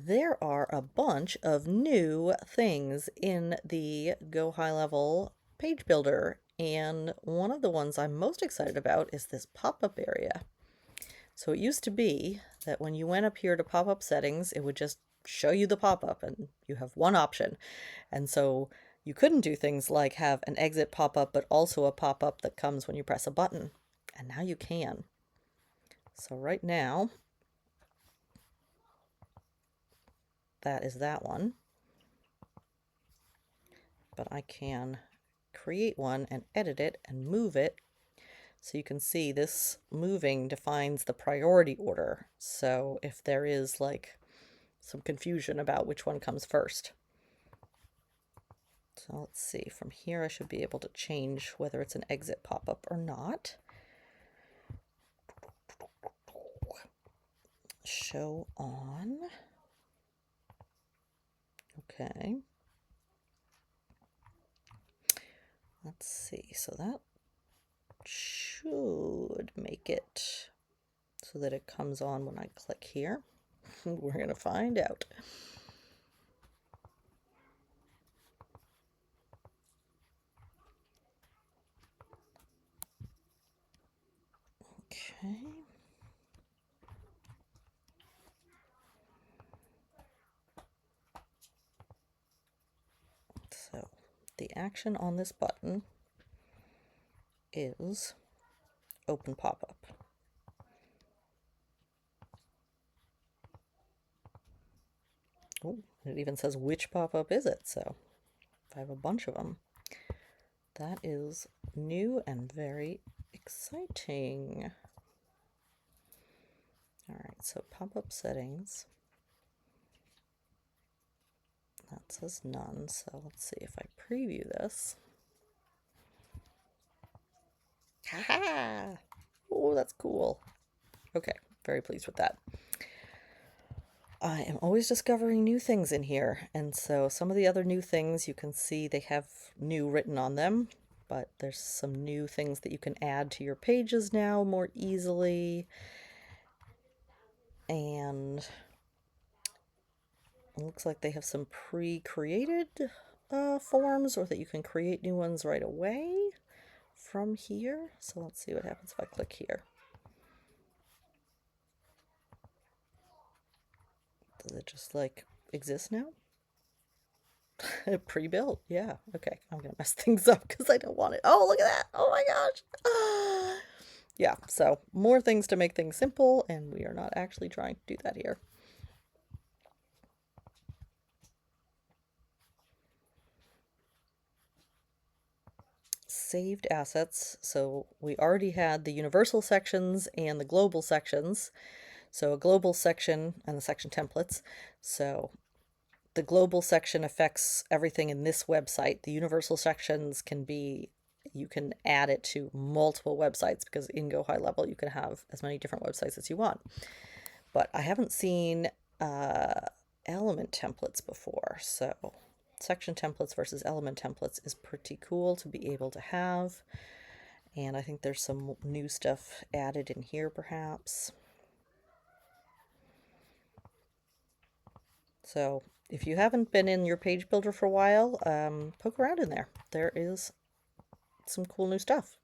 There are a bunch of new things in the Go High Level page builder, and one of the ones I'm most excited about is this pop-up area. So it used to be that when you went up here to pop-up settings, it would just show you the pop-up and you have one option. And so you couldn't do things like have an exit pop-up, but also a pop-up that comes when you press a button. And now you can. So right now, that is that one. But I can create one and edit it and move it. So you can see this moving defines the priority order. So if there is like some confusion about which one comes first. So let's see, from here I should be able to change whether it's an exit pop-up or not. Show on. Okay. Let's see, so that should make it so that it comes on when I click here. We're going to find out. Okay. So the action on this button is open pop-up. Oh, it even says which pop-up is it, so if I have a bunch of them. That is new and very exciting. All right, so pop-up settings. That says none, so let's see if I preview this. Haha! Oh, that's cool. Okay, very pleased with that. I am always discovering new things in here, and so some of the other new things you can see they have new written on them, but there's some new things that you can add to your pages now more easily. And it looks like they have some pre-created forms, or that you can create new ones right away from here. So let's see what happens if I click here. Does it just like exist now? Pre-built, yeah. Okay, I'm gonna mess things up because I don't want it. Oh, look at that! Oh my gosh! Yeah, so more things to make things simple, and we are not actually trying to do that here. Saved assets. So we already had the universal sections and the global sections. So a global section and the section templates. So the global section affects everything in this website. The universal sections can be, you can add it to multiple websites, because in Go High Level you can have as many different websites as you want. But I haven't seen element templates before, so section templates versus element templates is pretty cool to be able to have. And I think there's some new stuff added in here perhaps. So if you haven't been in your page builder for a while, poke around in there. There is some cool new stuff.